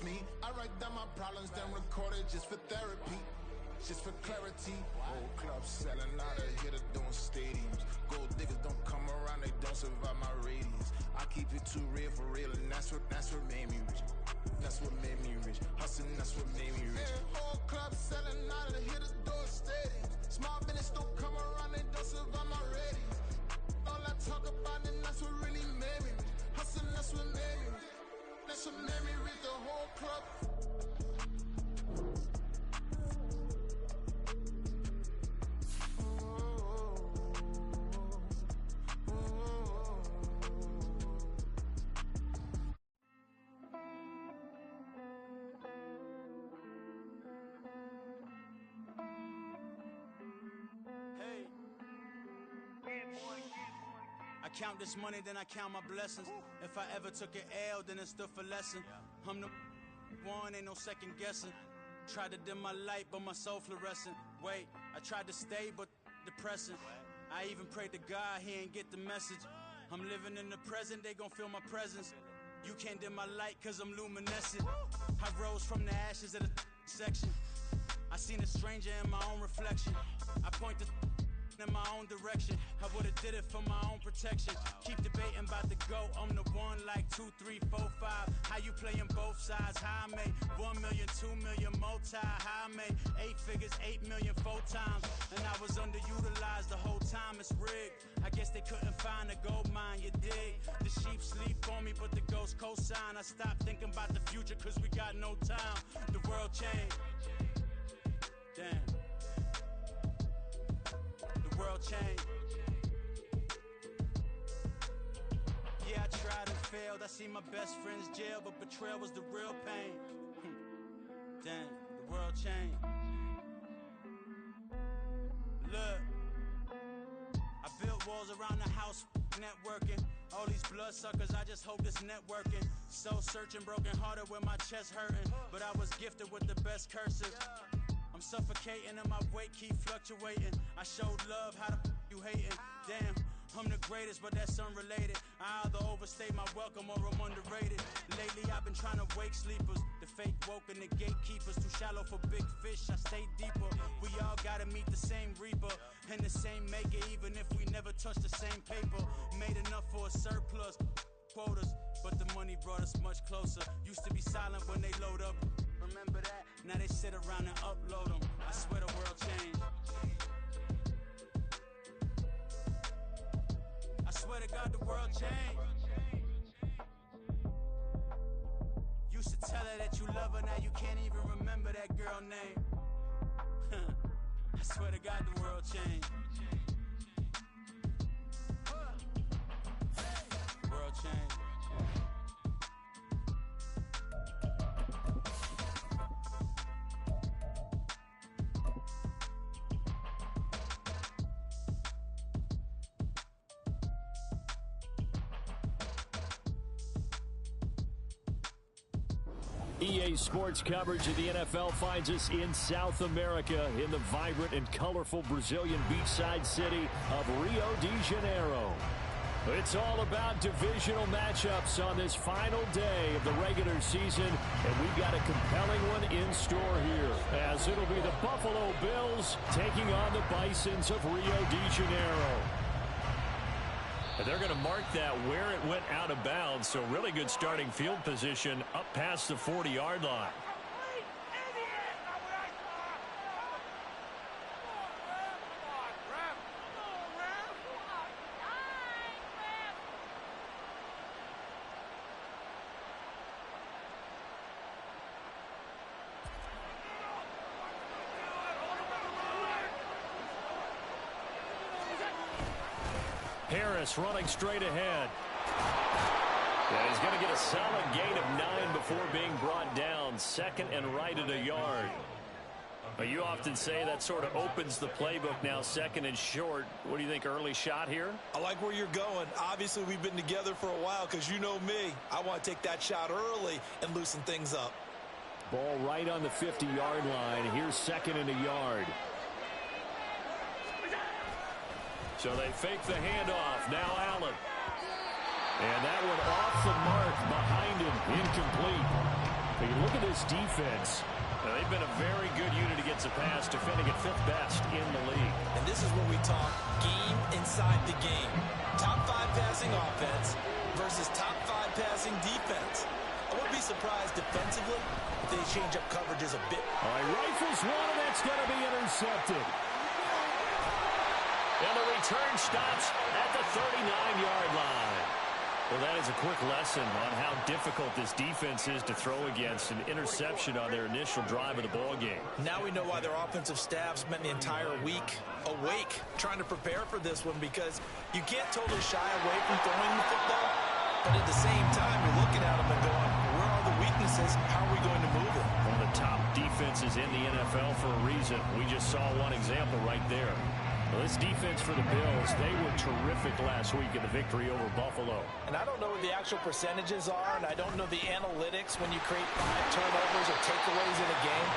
just me. I write down my problems, then record it just for therapy. Just for clarity, whole club selling out of here to doing stadiums. Gold diggers don't come around, they don't survive my radius. I keep it too real for real, and that's what made me rich. That's what made me rich. Hustling, that's what made me rich. Yeah, whole club selling out of here to doing stadiums. Small business don't come around, they don't survive my radius. All I talk about, and that's what really made me rich. Hustling, that's what made me rich. That's what made me rich, the whole club. I count this money, then I count my blessings. If I ever took an L, then it stood for lesson. I'm the one, ain't no second guessing. Tried to dim my light, but my soul fluorescent. Wait, I tried to stay, but depressing. I even prayed to God, he ain't get the message. I'm living in the present, they gon' feel my presence. You can't dim my light, cause I'm luminescent. I rose from the ashes of the section. I seen a stranger in my own reflection. I point the in my own direction. I would've did it for my own protection. Keep debating about the GOAT. I'm the one like 2, 3, 4, 5. How you playing both sides? How I made 1 million, 2 million, multi. How I made 8 figures, 8 million, 4 times. And I was underutilized the whole time. It's rigged. I guess they couldn't find a gold mine, you dig? The sheep sleep on me, but the ghost cosign. I stopped thinking about the future, cause we got no time. The world changed. Damn. The world changed. Yeah, I tried and failed. I seen my best friends jail, but betrayal was the real pain. Damn, the world changed. Look, I built walls around the house, networking. All these bloodsuckers, I just hope this networking. Soul searching, broken hearted with my chest hurting. But I was gifted with the best cursive. I'm suffocating and my weight keep fluctuating. I showed love, how the you hating? Damn, I'm the greatest, but that's unrelated. I either overstay my welcome or I'm underrated. Lately I've been trying to wake sleepers. The fake woke and the gatekeepers. Too shallow for big fish, I stay deeper. We all gotta meet the same reaper and the same maker, even if we never touch the same paper. Made enough for a surplus quotas, but the money brought us much closer. Used to be silent when they load up. Remember that? Now they sit around and upload them. I swear the world changed. I swear to God the world changed. Used to tell her that you love her, now you can't even remember that girl name. I swear to God the world changed. The world changed. EA Sports coverage of the NFL finds us in South America in the vibrant and colorful Brazilian beachside city of Rio de Janeiro. It's all about divisional matchups on this final day of the regular season, and we've got a compelling one in store here, as it'll be the Buffalo Bills taking on the Bisons of Rio de Janeiro. And they're going to mark that where it went out of bounds, so really good starting field position up past the 40-yard line. Harris running straight ahead. And he's going to get a solid gain of 9 before being brought down. Second and right at a yard. But you often say that sort of opens the playbook now, second and short. What do you think, early shot here? I like where you're going. Obviously, we've been together for a while because you know me. I want to take that shot early and loosen things up. Ball right on the 50-yard line. Here's second and a yard. So they fake the handoff. Now Allen. And that one off the mark behind him. Incomplete. But you look at this defense. They've been a very good unit against the pass, defending at 5th best in the league. And this is where we talk game inside the game. Top 5 passing offense versus top 5 passing defense. I wouldn't be surprised defensively if they change up coverages a bit. All right, rifles one, and that's going to be intercepted. And the return stops at the 39-yard line. Well, that is a quick lesson on how difficult this defense is to throw against. An interception on their initial drive of the ball game. Now we know why their offensive staff spent the entire week awake trying to prepare for this one, because you can't totally shy away from throwing the football, but at the same time you're looking at them and going, where are the weaknesses? How are we going to move it? One of the top defenses in the NFL for a reason. We just saw one example right there. Well, this defense for the Bills, they were terrific last week in the victory over Buffalo. And I don't know what the actual percentages are, and I don't know the analytics when you create 5 turnovers or takeaways in a game.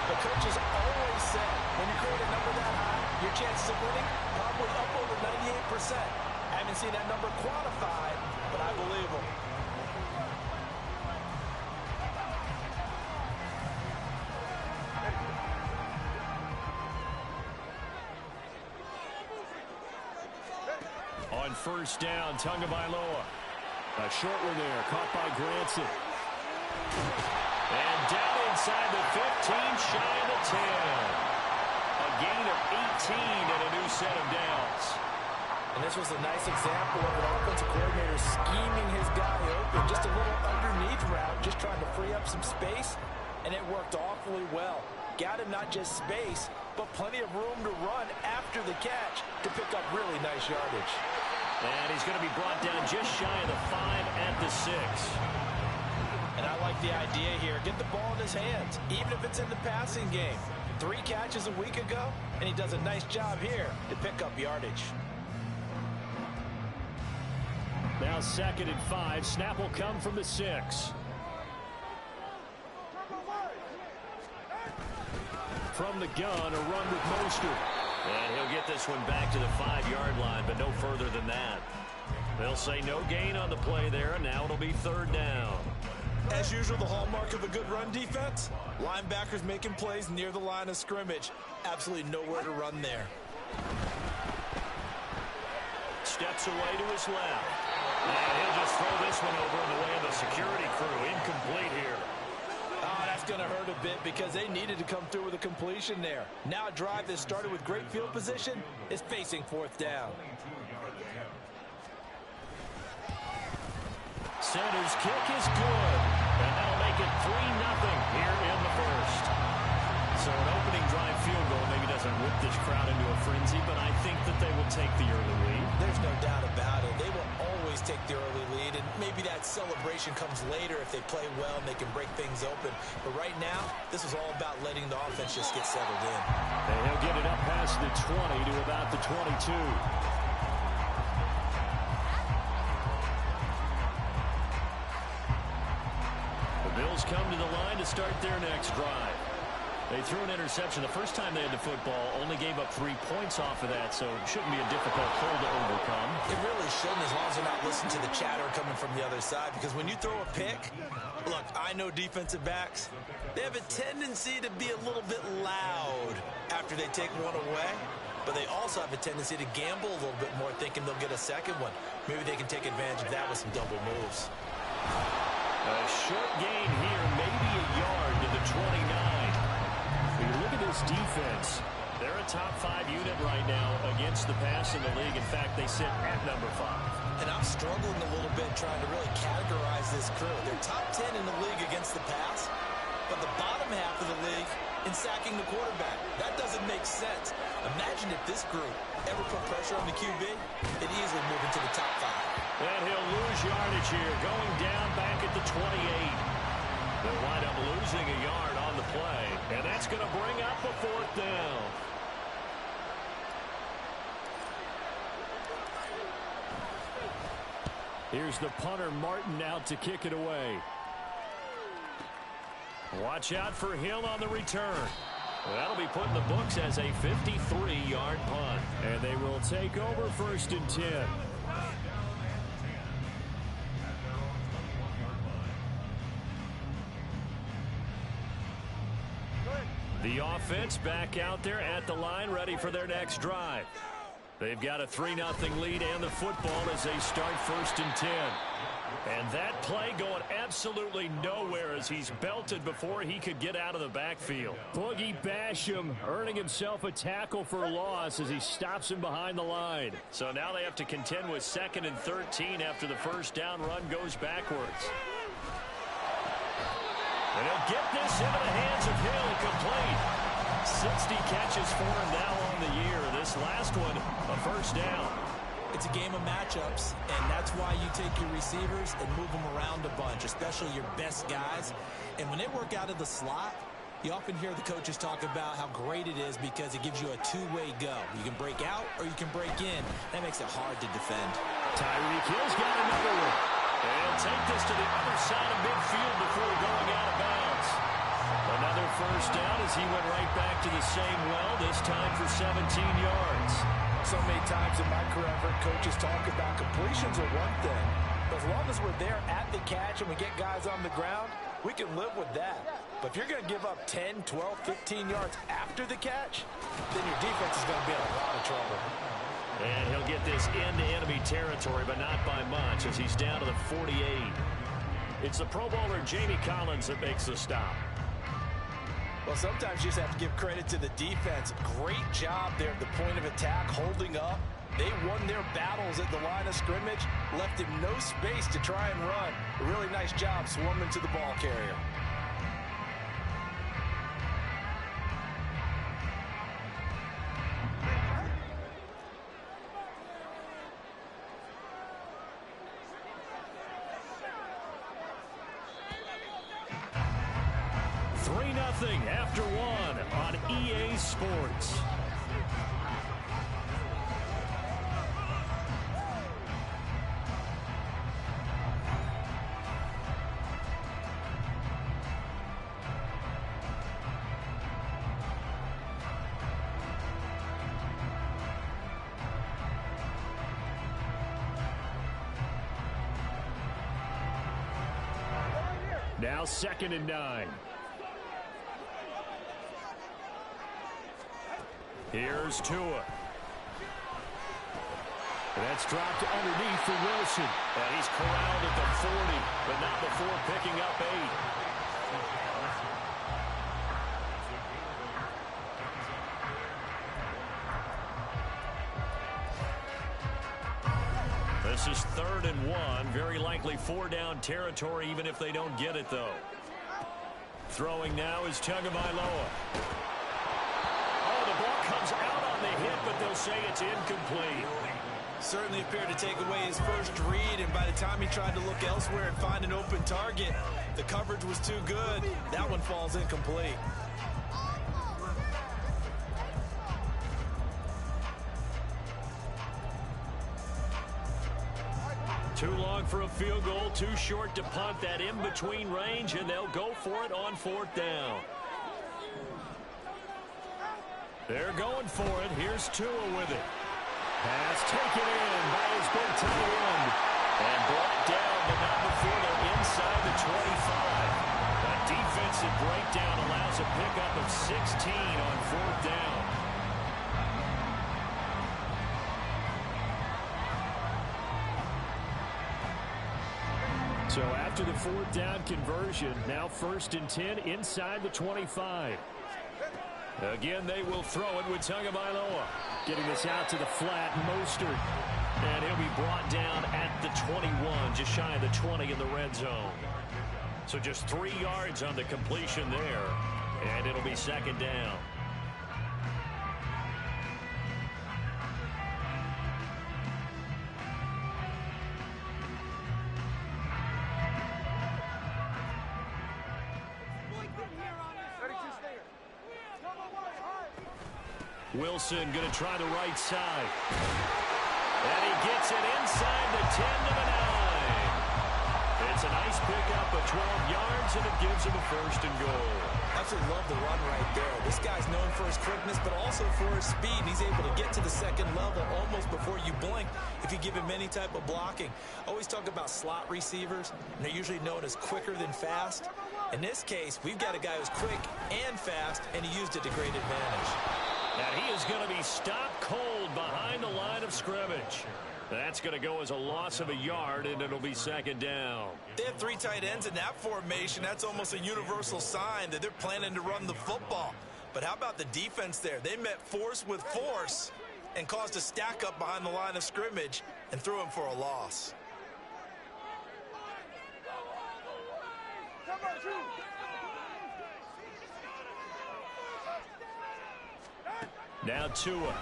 But coaches always say, when you create a number that high, your chances of winning probably up over 98%. I haven't seen that number quantified, but I believe them. On first down, Tagovailoa. A short one there, caught by Granson. And down inside the 15, shy of the 10. A gain of 18 and a new set of downs. And this was a nice example of an offensive coordinator scheming his guy open. Just a little underneath route, just trying to free up some space, and it worked awfully well. Got him not just space, but plenty of room to run after the catch to pick up really nice yardage. And he's going to be brought down just shy of the 5 at the 6. And I like the idea here. Get the ball in his hands, even if it's in the passing game. 3 catches a week ago, and he does a nice job here to pick up yardage. Now 2nd and 5. Snap will come from the 6. From the gun, a run with Mostert. And he'll get this one back to the 5-yard line, but no further than that. They'll say no gain on the play there, and now it'll be 3rd down. As usual, the hallmark of a good run defense, linebackers making plays near the line of scrimmage. Absolutely nowhere to run there. Steps away to his left. And he'll just throw this one over in the way of the security crew. Incomplete here. Oh, that's going to hurt a bit because they needed to come through with a completion there. Now a drive that started with great field position is facing 4th down. Center's kick is good. And that'll make it 3-0 here in the first. So an opening drive field goal maybe doesn't whip this crowd into a frenzy, but I think that they will take the early lead. There's no doubt about it. They will always take the early lead, and maybe that celebration comes later if they play well and they can break things open. But right now, this is all about letting the offense just get settled in. And he'll get it up past the 20 to about the 22. The Bills come to the line to start their next drive. They threw an interception the first time they had the football, only gave up 3 points off of that, so it shouldn't be a difficult hole to overcome. It really shouldn't, as long as they're not listening to the chatter coming from the other side, because when you throw a pick, look, I know defensive backs, they have a tendency to be a little bit loud after they take one away, but they also have a tendency to gamble a little bit more, thinking they'll get a second one. Maybe they can take advantage of that with some double moves. A short gain here, maybe a yard to the 29. When you look at this defense, they're a top 5 unit right now against the pass in the league. In fact, they sit at number 5. And I'm struggling a little bit trying to really categorize this crew. They're top 10 in the league against the pass, but the bottom half of the league in sacking the quarterback. That doesn't make sense. Imagine if this group ever put pressure on the QB, it'd easily move into the top 5. And he'll lose yardage here, going down back at the 28. They'll wind up losing a yard on the play, and that's going to bring up a 4th down. Here's the punter, Martin, out to kick it away. Watch out for Hill on the return. That'll be put in the books as a 53-yard punt. And they will take over 1st and 10. The offense back out there at the line, ready for their next drive. They've got a 3-0 lead and the football as they start 1st and 10. And that play going absolutely nowhere as he's belted before he could get out of the backfield. Boogie Basham earning himself a tackle for a loss as he stops him behind the line. So now they have to contend with 2nd and 13 after the first down run goes backwards. And he'll get this into the hands of Hill, complete. 60 catches for him now on the year. This last one, a first down. It's a game of matchups, and that's why you take your receivers and move them around a bunch, especially your best guys. And when they work out of the slot, you often hear the coaches talk about how great it is because it gives you a two-way go. You can break out or you can break in. That makes it hard to defend. Tyreek Hill's got another one. They'll take this to the other side of midfield before going out of bounds. Another first down as he went right back to the same well, this time for 17 yards. So many times in my career, I've heard coaches talk about completions are one thing. But as long as we're there at the catch and we get guys on the ground, we can live with that. But if you're going to give up 10, 12, 15 yards after the catch, then your defense is going to be in a lot of trouble. And he'll get this into enemy territory, but not by much as he's down to the 48. It's the Pro Bowler Jamie Collins that makes the stop. Well, sometimes you just have to give credit to the defense. Great job there at the point of attack, holding up. They won their battles at the line of scrimmage, left him no space to try and run. A really nice job swarming to the ball carrier. After one on EA Sports. Now 2nd and 9. Here's Tua. That's dropped underneath for Wilson. And he's corralled at the 40, but not before picking up 8. This is 3rd and 1. Very likely 4-down territory, even if they don't get it, though. Throwing now is Tagovailoa. Comes out on the hit, but they'll say it's incomplete. Certainly appeared to take away his first read, and by the time he tried to look elsewhere and find an open target, the coverage was too good. That one falls incomplete. Too long for a field goal, too short to punt. That in-between range, and they'll go for it on 4th down. They're going for it. Here's Tua with it. Pass taken in by his big tight end. And brought down, but not before they're inside the 25. A defensive breakdown allows a pickup of 16 on 4th down. So after the 4th down conversion, now 1st and 10 inside the 25. Again, they will throw it with Tagovailoa. Getting this out to the flat, Mostert. And he'll be brought down at the 21, just shy of the 20 in the red zone. So just 3 yards on the completion there, and it'll be 2nd down. Wilson going to try the right side. And he gets it inside the 10 to the 9. It's a nice pickup of 12 yards and it gives him a first and goal. Absolutely love the run right there. This guy's known for his quickness, but also for his speed. He's able to get to the second level almost before you blink if you give him any type of blocking. Always talk about slot receivers, and they're usually known as quicker than fast. In this case, we've got a guy who's quick and fast, and he used it to great advantage. And he is going to be stopped cold behind the line of scrimmage. That's going to go as a loss of a yard, and it'll be second down. They have three tight ends in that formation. That's almost a universal sign that they're planning to run the football. But how about the defense there? They met force with force and caused a stack up behind the line of scrimmage and threw him for a loss. Now Tua.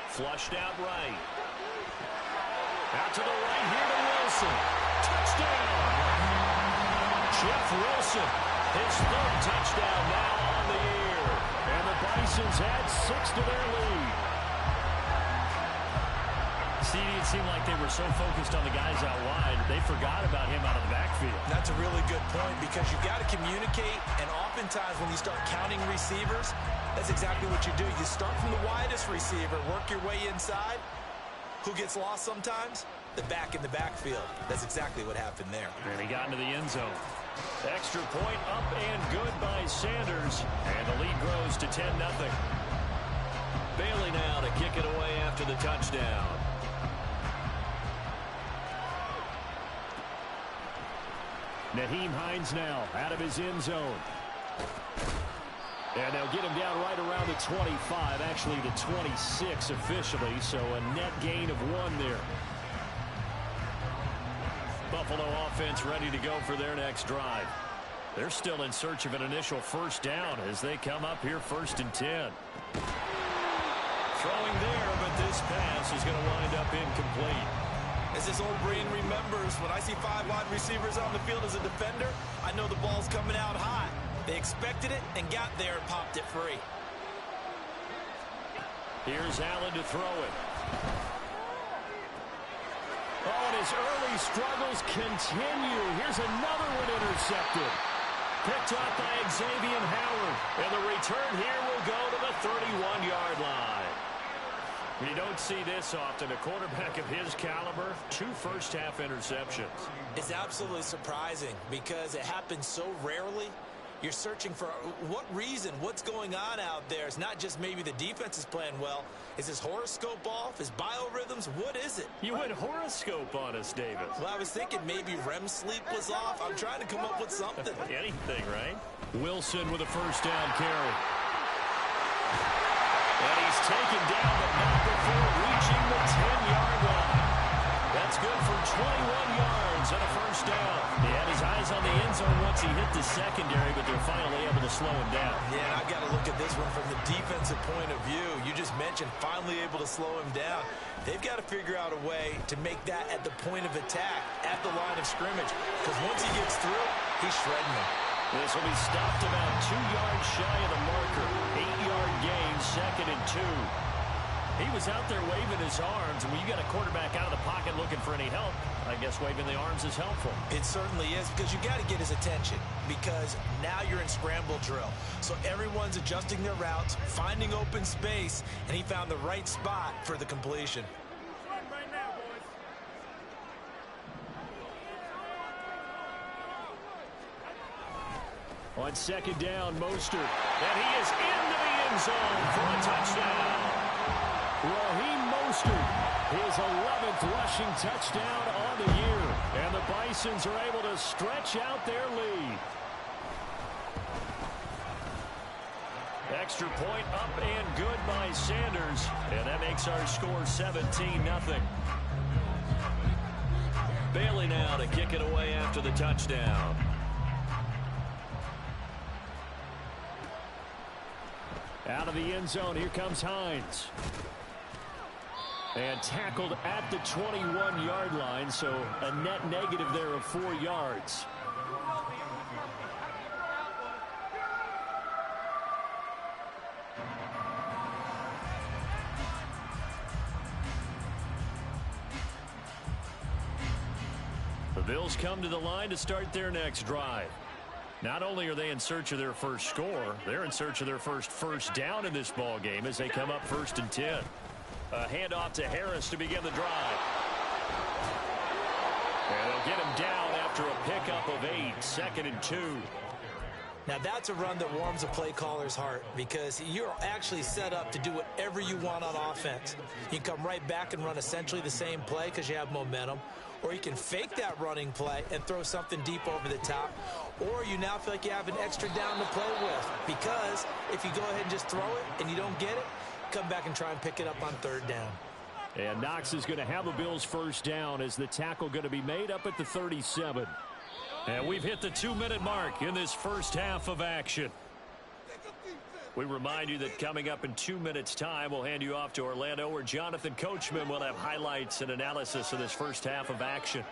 Flushed out right. Out to the right here to Wilson. Touchdown! Jeff Wilson, his third touchdown now on the year. And the Bisons add 6 to their lead. CD, it seemed like they were so focused on the guys out wide, they forgot about him out of the backfield. That's a really good point because you've got to communicate, and oftentimes when you start counting receivers, that's exactly what you do. You start from the widest receiver, work your way inside. Who gets lost sometimes? The back in the backfield. That's exactly what happened there. And he got into the end zone. Extra point up and good by Sanders. And the lead grows to 10-0. Bailey now to kick it away after the touchdown. Nyheim Hines now out of his end zone. And they'll get him down right around the 25, actually the 26 officially, so a net gain of 1 there. Buffalo offense ready to go for their next drive. They're still in search of an initial first down as they come up here 1st and 10. Throwing there, but this pass is going to wind up incomplete. As this old brain remembers, when I see 5 wide receivers on the field as a defender, I know the ball's coming out high. They expected it and got there and popped it free. Here's Allen to throw it. Oh, and his early struggles continue. Here's another one intercepted. Picked up by Xavier Howard. And the return here will go to the 31-yard line. You don't see this often. A quarterback of his caliber, 2 first-half interceptions. It's absolutely surprising because it happens so rarely. You're searching for what reason, what's going on out there. It's not just maybe the defense is playing well. Is his horoscope off? His biorhythms? What is it? You went horoscope on us, David. Well, I was thinking maybe REM sleep was off. I'm trying to come up with something. Anything, right? Wilson with a first down carry. And he's taken down, but not before reaching the 10-yard line. That's good for 21 yards and a first down. He had his eyes on the end zone once he hit the secondary, but they're finally able to slow him down. Yeah, and I've got to look at this one from the defensive point of view. You just mentioned finally able to slow him down. They've got to figure out a way to make that at the point of attack, at the line of scrimmage, because once he gets through, he's shredding them. This will be stopped about 2 yards shy of the marker. 8-yard gain, 2nd and 2. He was out there waving his arms, and when you got a quarterback out of the pocket looking for any help, I guess waving the arms is helpful. It certainly is, because you got to get his attention, because now you're in scramble drill. So everyone's adjusting their routes, finding open space, and he found the right spot for the completion. On 2nd down, Mostert. And he is into the end zone for a touchdown. Raheem Mostert, his 11th rushing touchdown on the year. And the Bisons are able to stretch out their lead. Extra point up and good by Sanders. And that makes our score 17-0. Bailey now to kick it away after the touchdown. Out of the end zone, here comes Hines. And tackled at the 21-yard line, so a net negative there of 4 yards. The Bills Bills come to the line to start their next drive. Not only are they in search of their first score, they're in search of their first down in this ball game as they come up 1st and 10. A handoff to Harris to begin the drive. And they'll get him down after a pickup of 8, 2nd and 2. Now that's a run that warms a play caller's heart because you're actually set up to do whatever you want on offense. You can come right back and run essentially the same play because you have momentum, or you can fake that running play and throw something deep over the top, or you now feel like you have an extra down to play with because if you go ahead and just throw it and you don't get it, come back and try and pick it up on 3rd down. And Knox is going to have a Bills first down as the tackle going to be made up at the 37. And we've hit the 2-minute mark in this first half of action. We remind you that coming up in 2 minutes' time, we'll hand you off to Orlando, where Jonathan Coachman will have highlights and analysis of this first half of action.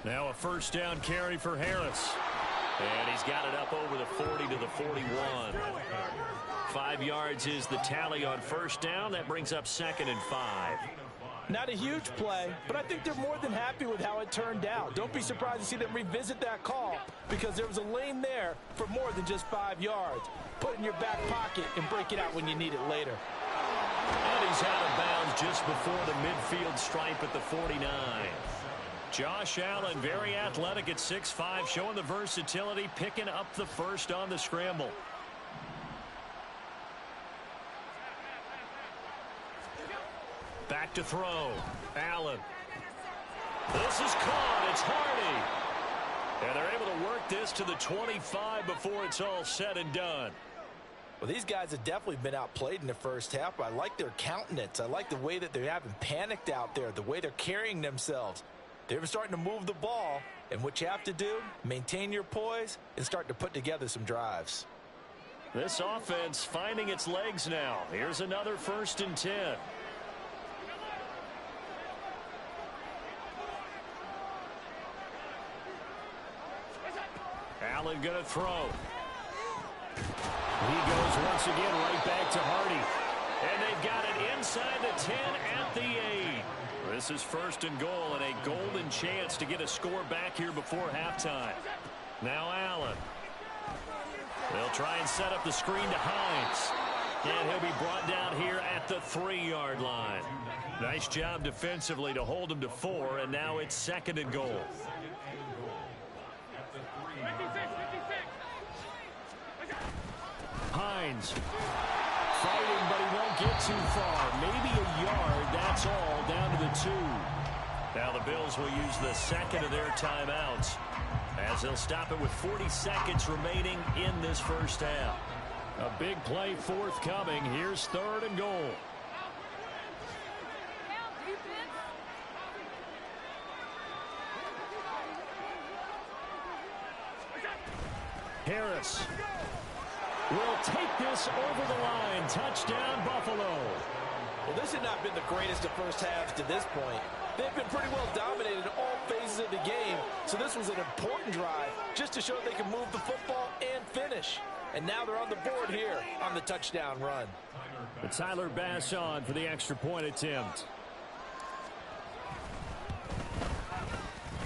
Now a first down carry for Harris. And he's got it up over the 40 to the 41. 5 yards is the tally on first down. That brings up 2nd and 5. Not a huge play, but I think they're more than happy with how it turned out. Don't be surprised to see them revisit that call because there was a lane there for more than just 5 yards. Put it in your back pocket and break it out when you need it later. And he's out of bounds just before the midfield stripe at the 49. Josh Allen, very athletic at 6'5", showing the versatility, picking up the first on the scramble. Back to throw. Allen. This is caught. It's Hardy. And they're able to work this to the 25 before it's all said and done. Well, these guys have definitely been outplayed in the first half. I like their countenance. I like the way that they haven't panicked out there, the way they're carrying themselves. They're starting to move the ball, and what you have to do, maintain your poise and start to put together some drives. This offense finding its legs now. Here's another 1st and 10. Allen going to throw. He goes once again right back to Hardy. And they've got it inside the 10 at the 8. This is 1st and goal and a golden chance to get a score back here before halftime. Now Allen. They'll try and set up the screen to Hines. And he'll be brought down here at the 3-yard line. Nice job defensively to hold him to 4, and now it's 2nd and goal. Hines fighting, but he won't get too far. Maybe a yard, that's all, down to the 2. Now the Bills will use the 2nd of their timeouts as they'll stop it with 40 seconds remaining in this first half. A big play forthcoming. Here's 3rd and goal. Harris will take this over the line. Touchdown, Buffalo. Well, this had not been the greatest of first halves to this point. They've been pretty well dominated in all phases of the game, so this was an important drive just to show they can move the football and finish. And now they're on the board here on the touchdown run. Tyler Bass on for the extra point attempt.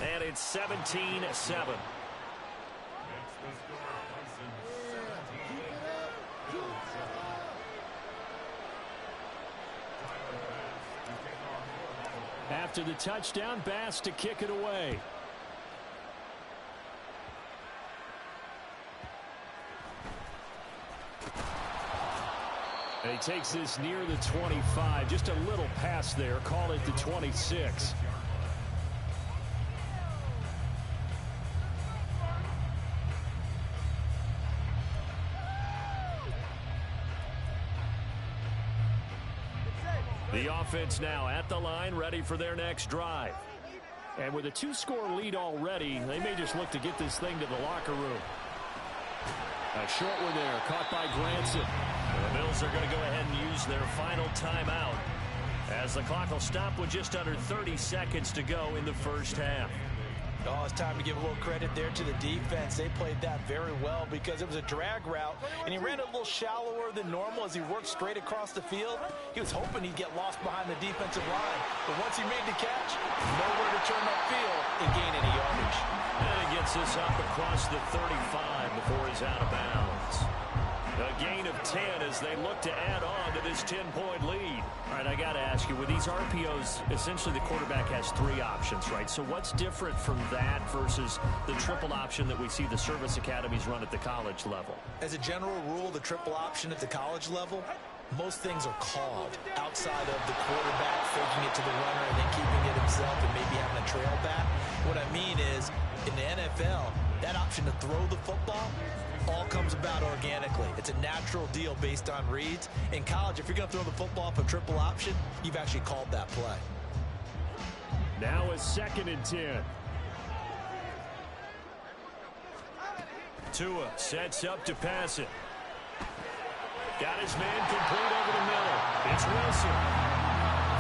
And it's 17-7. After the touchdown, Bass to kick it away. And he takes this near the 25. Just a little pass there. Call it the 26. The offense now at the line, ready for their next drive. And with a 2-score lead already, they may just look to get this thing to the locker room. A short one there, caught by Granson. The Bills are going to go ahead and use their final timeout as the clock will stop with just under 30 seconds to go in the first half. Oh, it's time to give a little credit there to the defense. They played that very well because it was a drag route, and he ran a little shallower than normal as he worked straight across the field. He was hoping he'd get lost behind the defensive line, but once he made the catch, nowhere to turn upfield and gain any yardage. And he gets this up across the 35 before he's out of bounds. A gain of 10 as they look to add on to this 10-point lead. All right, I got to ask you, with these RPOs, essentially the quarterback has 3 options, right? So what's different from that versus the triple option that we see the service academies run at the college level? As a general rule, the triple option at the college level, most things are called outside of the quarterback faking it to the runner and then keeping it himself and maybe having a trail back. What I mean is, in the NFL, that option to throw the football all comes about organically. It's a natural deal based on reads. In college, if you're going to throw the football off a triple option, you've actually called that play. Now a 2nd and 10. Tua sets up to pass it. Got his man complete over the middle. It's Wilson.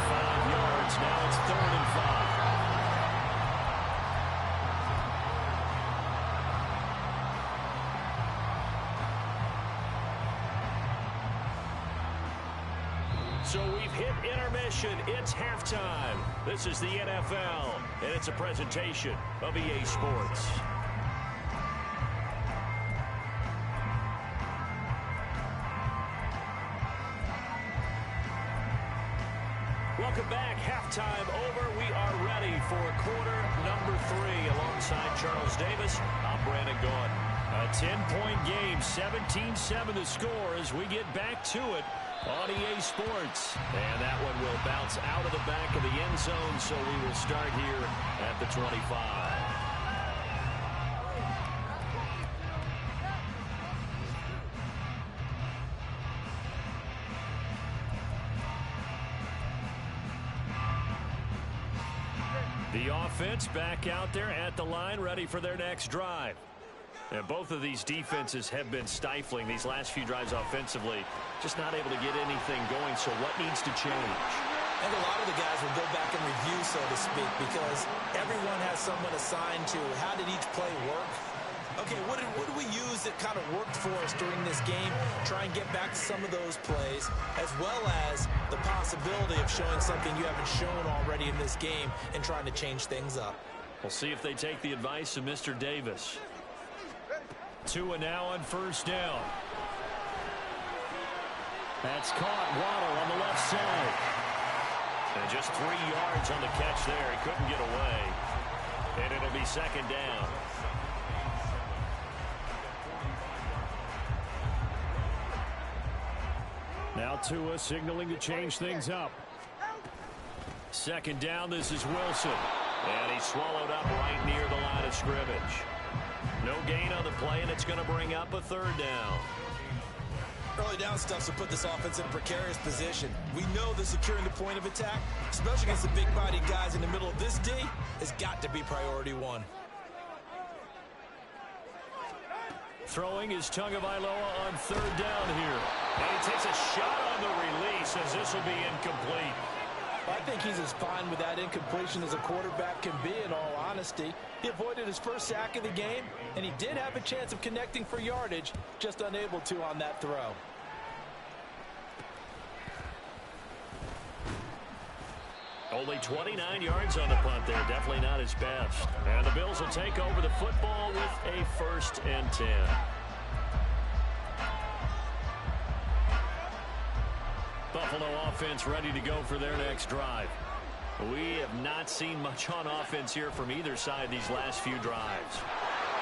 5 yards. Now it's 3rd and 5. So we've hit intermission. It's halftime. This is the NFL, and it's a presentation of EA Sports. Welcome back. Halftime over. We are ready for quarter number 3. Alongside Charles Davis, I'm Brandon Gaudin. A 10-point game, 17-7 the score as we get back to it on EA Sports. And that one will bounce out of the back of the end zone, so we will start here at the 25. The offense back out there at the line, ready for their next drive. And both of these defenses have been stifling these last few drives offensively, just not able to get anything going. So what needs to change? And a lot of the guys will go back and review, so to speak, because everyone has someone assigned to how did each play work. Okay, what did we use that kind of worked for us during this game? Try and get back to some of those plays, as well as the possibility of showing something you haven't shown already in this game and trying to change things up. We'll see if they take the advice of Mr. Davis. Tua now on 1st down. That's caught. Waddle on the left side. And just 3 yards on the catch there. He couldn't get away. And it'll be 2nd down. Now Tua signaling to change things up. 2nd down, this is Wilson. And he's swallowed up right near the line of scrimmage. No gain on the play, and it's going to bring up a 3rd down. Early down stuff to put this offense in a precarious position. We know that securing the point of attack, especially against the big-bodied guys in the middle of this D, has got to be priority 1. Throwing is Tagovailoa on 3rd down here. And he takes a shot on the release as this will be incomplete. I think he's as fine with that incompletion as a quarterback can be, in all honesty. He avoided his first sack of the game, and he did have a chance of connecting for yardage, just unable to on that throw. Only 29 yards on the punt there. Definitely not his best. And the Bills will take over the football with a 1st and 10. Buffalo offense ready to go for their next drive. We have not seen much on offense here from either side these last few drives.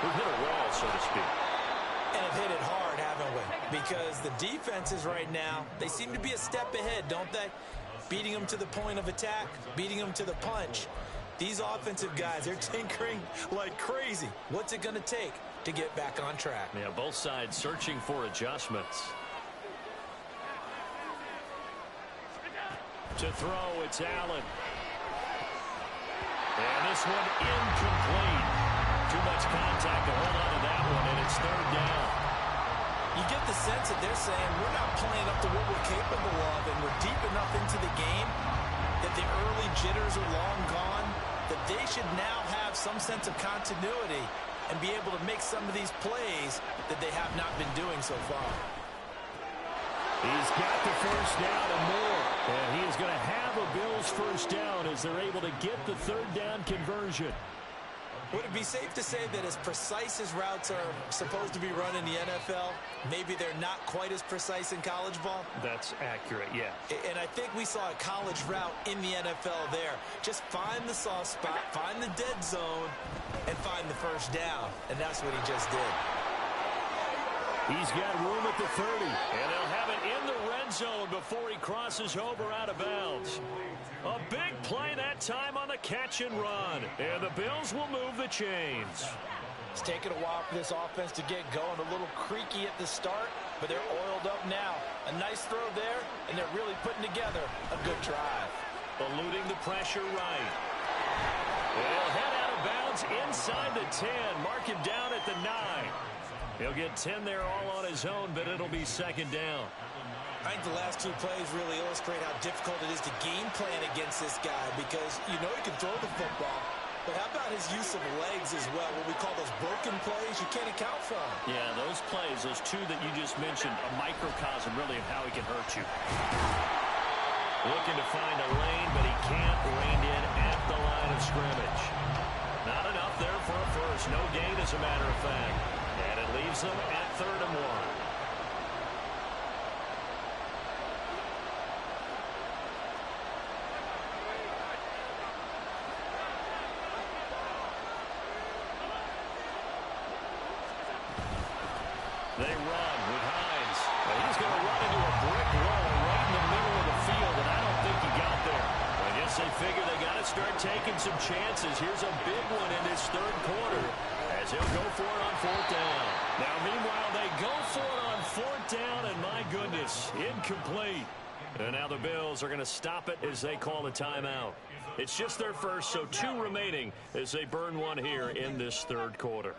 We've hit a wall, so to speak. And have hit it hard, haven't we? Because the defenses right now, they seem to be a step ahead, don't they? Beating them to the point of attack, beating them to the punch. These offensive guys, they're tinkering like crazy. What's it going to take to get back on track? Yeah, both sides searching for adjustments. To throw, it's Allen. And this one incomplete. Too much contact to hold on to that one, and it's 3rd down. You get the sense that they're saying we're not playing up to what we're capable of, and we're deep enough into the game that the early jitters are long gone, that they should now have some sense of continuity and be able to make some of these plays that they have not been doing so far. He's got the first down and more. And he is going to have a Bills first down as they're able to get the third down conversion. Would it be safe to say that as precise as routes are supposed to be run in the NFL, maybe they're not quite as precise in college ball? That's accurate, yeah. And I think we saw a college route in the NFL there. Just find the soft spot, find the dead zone, and find the first down. And that's what he just did. He's got room at the 30, and they'll have it in the red zone before he crosses over out of bounds. A big play that time on the catch and run, and the Bills will move the chains. It's taken a while for this offense to get going. A little creaky at the start, but they're oiled up now. A nice throw there, and they're really putting together a good drive. Eluding the pressure right. They'll head out of bounds inside the 10. Mark him down at the 9. He'll get 10 there all on his own, but it'll be second down. I think the last two plays really illustrate how difficult it is to game plan against this guy because you know he can throw the football, but how about his use of legs as well? What we call those broken plays, you can't account for them. Yeah, those plays, those two that you just mentioned, a microcosm really of how he can hurt you. Looking to find a lane, but he can't rein in at the line of scrimmage. Not enough there for a first. No gain, as a matter of fact. And it leaves them at 3rd and 1. They run with Hines. Well, he's going to run into a brick wall right in the middle of the field, and I don't think he got there. I guess they figure they got to start taking some chances. Here's a big one in this 3rd quarter as he'll go for it on 4th down. Now, meanwhile, they go for it on 4th down, and my goodness, incomplete. And now the Bills are going to stop it as they call a timeout. It's just their first, so 2 remaining as they burn one here in this 3rd quarter.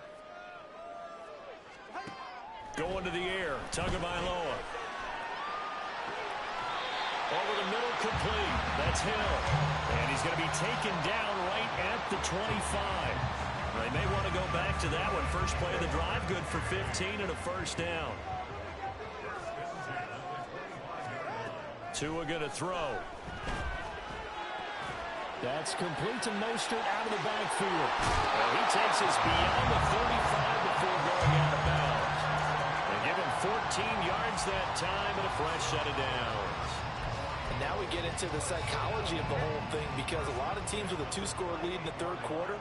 Going to the air, Tagovailoa. Over the middle, complete. That's Hill. And he's going to be taken down right at the 25. They may want to go back to that one. First play of the drive, good for 15 and a first down. Tua going to throw. That's complete to Mostert out of the backfield. Well, he takes us beyond the 35 before going out of bounds. They give him 14 yards that time and a fresh set of downs. And now we get into the psychology of the whole thing because a lot of teams with a 2-score lead in the 3rd quarter,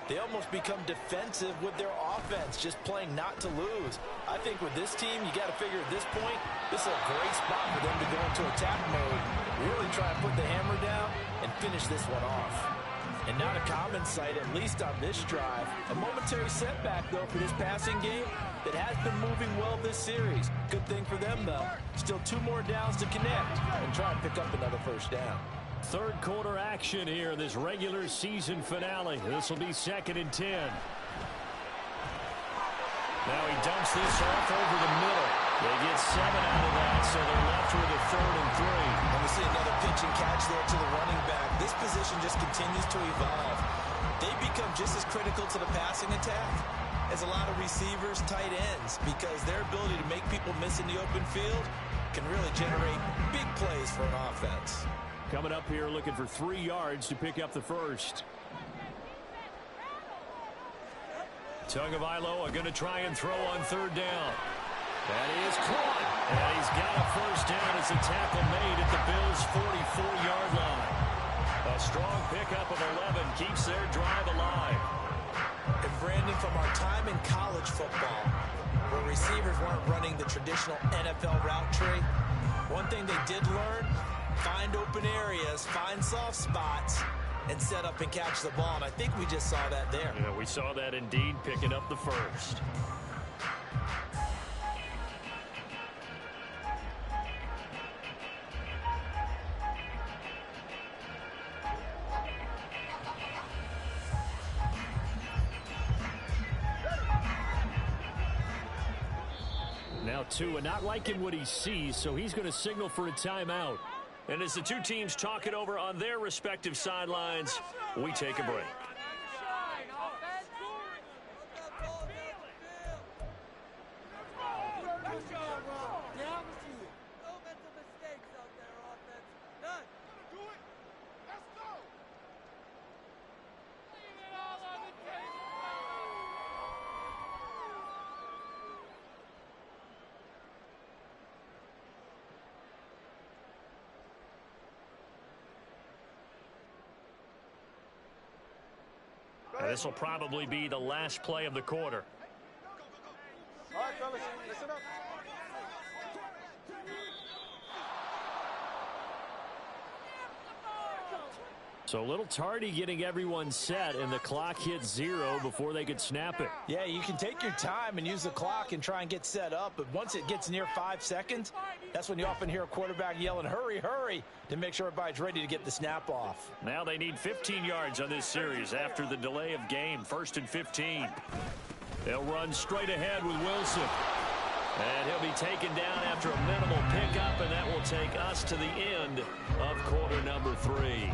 they almost become defensive with their offense, just playing not to lose. I think with this team, you got to figure at this point, this is a great spot for them to go into attack mode, really try and put the hammer down and finish this one off. And not a common sight, at least on this drive. A momentary setback, though, for this passing game that has been moving well this series. Good thing for them, though. Still 2 more downs to connect and try and pick up another first down. 3rd quarter action here in this regular season finale. This will be 2nd and 10. Now he dumps this off over the middle. They get 7 out of that, so they're left with a 3rd and 3. And we see another pitch and catch there to the running back. This position just continues to evolve. They become just as critical to the passing attack as a lot of receivers, tight ends, because their ability to make people miss in the open field can really generate big plays for an offense. Coming up here looking for 3 yards to pick up the first. Tagovailoa going to try and throw on 3rd down. That is caught. And he's got a first down as a tackle made at the Bills' 44-yard line. A strong pickup of 11 keeps their drive alive. And Brandon, from our time in college football, where receivers weren't running the traditional NFL route tree, one thing they did learn, find open areas, find soft spots, and set up and catch the ball. And I think we just saw that there. Yeah, we saw that indeed, picking up the first. Now Tua not liking what he sees, so he's going to signal for a timeout. And as the 2 teams talk it over on their respective sidelines, we take a break. This will probably be the last play of the quarter. All right, fellas, listen up. So a little tardy getting everyone set, and the clock hit 0 before they could snap it. Yeah, you can take your time and use the clock and try and get set up, but once it gets near 5 seconds, that's when you often hear a quarterback yelling, hurry, hurry, to make sure everybody's ready to get the snap off. Now they need 15 yards on this series after the delay of game. 1st and 15. They'll run straight ahead with Wilson. And he'll be taken down after a minimal pickup, and that will take us to the end of quarter number 3.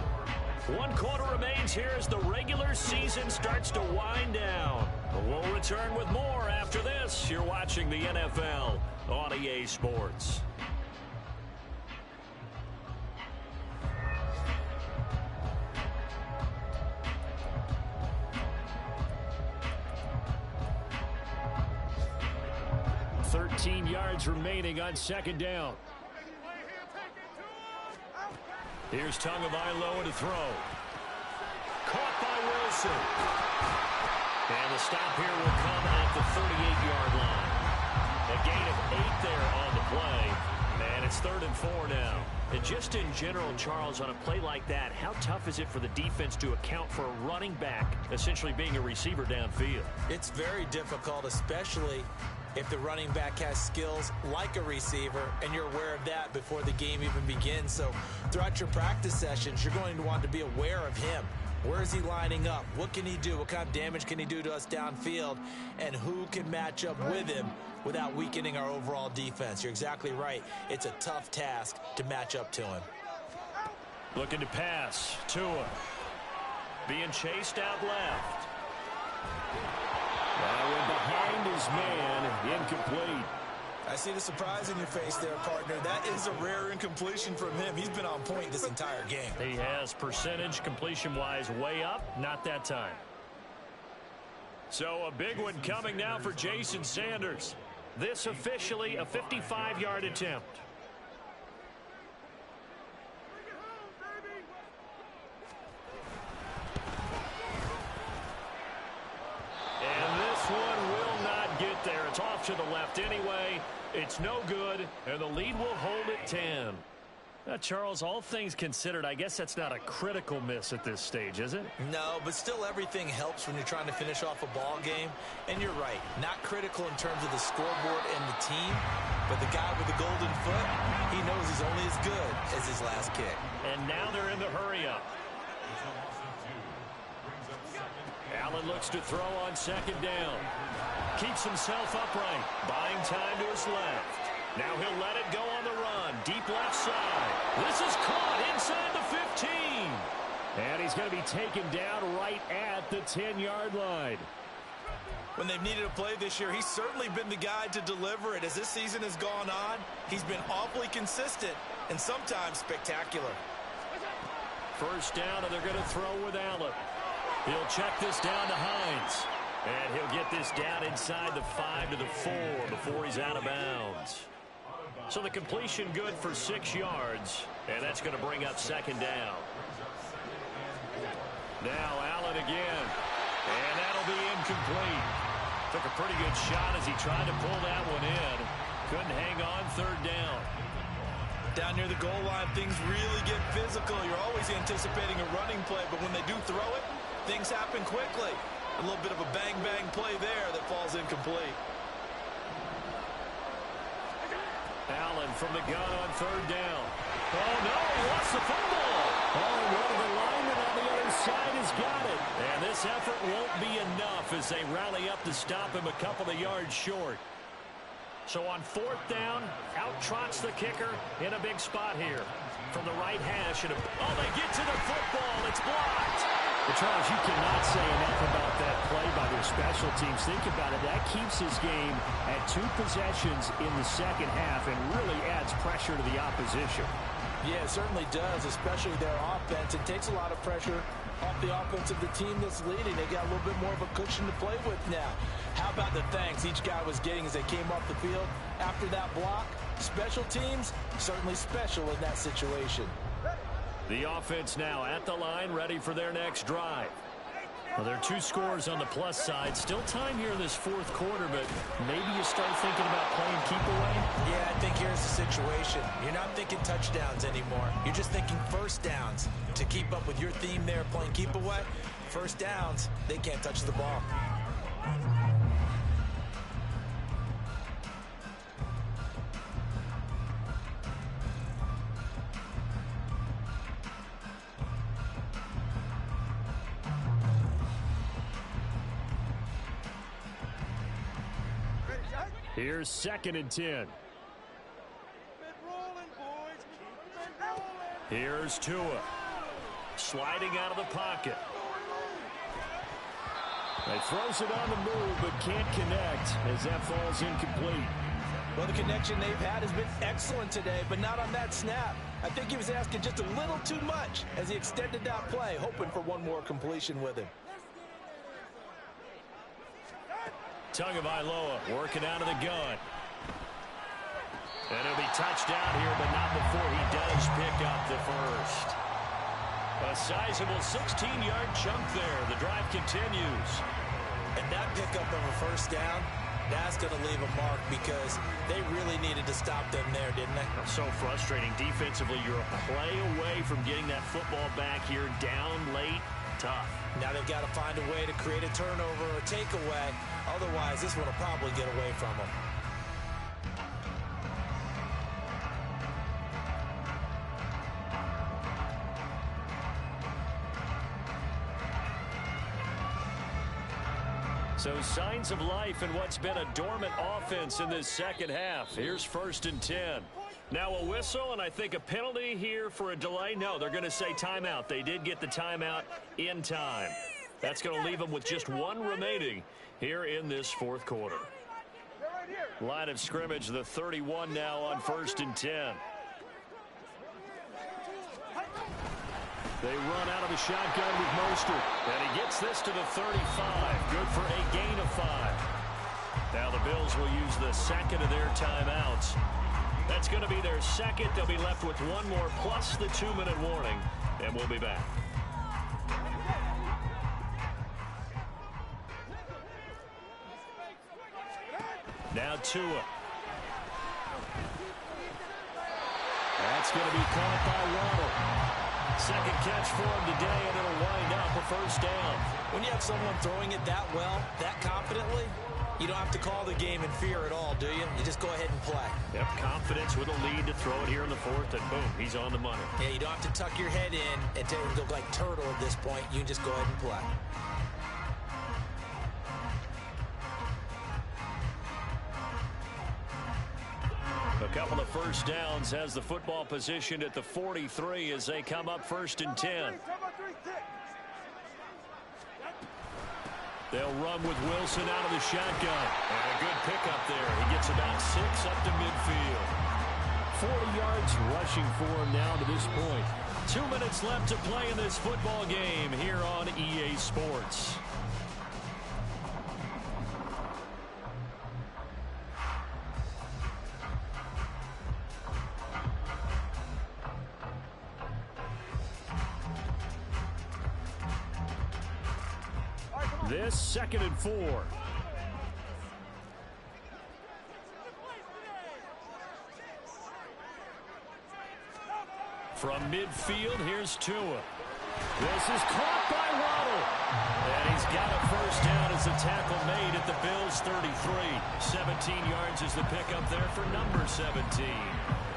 1 quarter remains here as the regular season starts to wind down. We'll return with more after this. You're watching the NFL on EA Sports. $13 yards remaining on 2nd down. Here's Tagovailoa to throw. Caught by Wilson. And the stop here will come at the 38-yard line. A gain of 8 there on the play. And it's 3rd and 4 now. And just in general, Charles, on a play like that, how tough is it for the defense to account for a running back essentially being a receiver downfield? It's very difficult, especially if the running back has skills like a receiver, and you're aware of that before the game even begins. So throughout your practice sessions, you're going to want to be aware of him. Where is he lining up? What can he do? What kind of damage can he do to us downfield? And who can match up with him without weakening our overall defense? You're exactly right. It's a tough task to match up to him. Looking to pass. Tua. Being chased out left. That went behind his man. Incomplete. I see the surprise in your face there, partner. That is a rare incompletion from him. He's been on point this entire game. He has percentage completion-wise way up. Not that time. So a big one coming now for Jason Sanders. This officially a 55-yard attempt. And this one will not get there. It's off to the left anyway. It's no good, and the lead will hold at 10. Charles, all things considered, I guess that's not a critical miss at this stage, is it? No, but still everything helps when you're trying to finish off a ball game. And you're right, not critical in terms of the scoreboard and the team, but the guy with the golden foot, he knows he's only as good as his last kick. And now they're in the hurry-up. Allen looks to throw on 2nd down. Keeps himself upright, buying time to his left. Now he'll let it go on the run. Deep left side. This is caught inside the 15. And he's going to be taken down right at the 10-yard line. When they've needed a play this year, he's certainly been the guy to deliver it. As this season has gone on, he's been awfully consistent and sometimes spectacular. 1st down, and they're going to throw with Allen. He'll check this down to Hines. And he'll get this down inside the 5 to the 4 before he's out of bounds. So the completion good for 6 yards, and that's going to bring up 2nd down. Now Allen again, and that'll be incomplete. Took a pretty good shot as he tried to pull that one in. Couldn't hang on 3rd down. Down near the goal line, things really get physical. You're always anticipating a running play, but when they do throw it, things happen quickly. A little bit of a bang-bang play there that falls incomplete. Allen from the gun on 3rd down. Oh, no, he lost the football. Oh, one of the linemen on the other side has got it. And this effort won't be enough as they rally up to stop him a couple of yards short. So on 4th down, out trots the kicker in a big spot here. From the right hash. And they get to the football. It's blocked. But Charles, you cannot say enough about that play by their special teams. Think about it. That keeps this game at 2 possessions in the 2nd half and really adds pressure to the opposition. Yeah, it certainly does, especially their offense. It takes a lot of pressure off the offense of the team that's leading. They got a little bit more of a cushion to play with now. How about the thanks each guy was getting as they came off the field after that block? Special teams, certainly special in that situation. The offense now at the line, ready for their next drive. Well, there are 2 scores on the plus side. Still time here in this fourth quarter, but maybe you start thinking about playing keep away? Yeah, I think here's the situation. You're not thinking touchdowns anymore. You're just thinking first downs. To keep up with your theme there playing keep away, first downs, they can't touch the ball. Here's 2nd and 10. Here's Tua. Sliding out of the pocket. He throws it on the move, but can't connect as that falls incomplete. Well, the connection they've had has been excellent today, but not on that snap. I think he was asking just a little too much as he extended that play, hoping for one more completion with him. Tagovailoa working out of the gun. And he'll be touched out here, but not before he does pick up the first. A sizable 16-yard chunk there. The drive continues. And that pickup of a first down, that's going to leave a mark because they really needed to stop them there, didn't they? So frustrating. Defensively, you're a play away from getting that football back here down late. Tough. Now they've got to find a way to create a turnover or takeaway. Otherwise, this one will probably get away from them. So signs of life in what's been a dormant offense in this second half. Here's 1st and 10. Now a whistle, and I think a penalty here for a delay. No, they're going to say timeout. They did get the timeout in time. That's going to leave them with just 1 remaining here in this fourth quarter. Line of scrimmage, the 31 now on 1st and 10. They run out of the shotgun with Mostert, and he gets this to the 35. Good for a gain of 5. Now the Bills will use the second of their timeouts. That's going to be their second. They'll be left with 1 more plus the 2-minute warning, and we'll be back. Now Tua. That's going to be caught by Waddle. Second catch for him today, and it'll wind up a first down. When you have someone throwing it that well, that confidently, you don't have to call the game in fear at all, do you? You just go ahead and play. Yep, confidence with a lead to throw it here in the fourth, and boom, he's on the money. Yeah, you don't have to tuck your head in and look like turtle at this point. You can just go ahead and play. A couple of first downs has the football positioned at the 43 as they come up 1st and 10. They'll run with Wilson out of the shotgun. And a good pickup there. He gets about 6 up to midfield. 40 yards rushing for him now to this point. 2 minutes left to play in this football game here on EA Sports. This 2nd and 4. From midfield, here's Tua. This is caught by Waddle. And he's got a first down as the tackle made at the Bills' 33. 17 yards is the pickup there for number 17.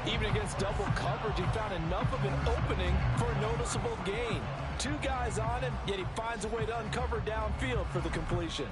Even against double coverage, he found enough of an opening for a noticeable gain. 2 guys on him, yet he finds a way to uncover downfield for the completion.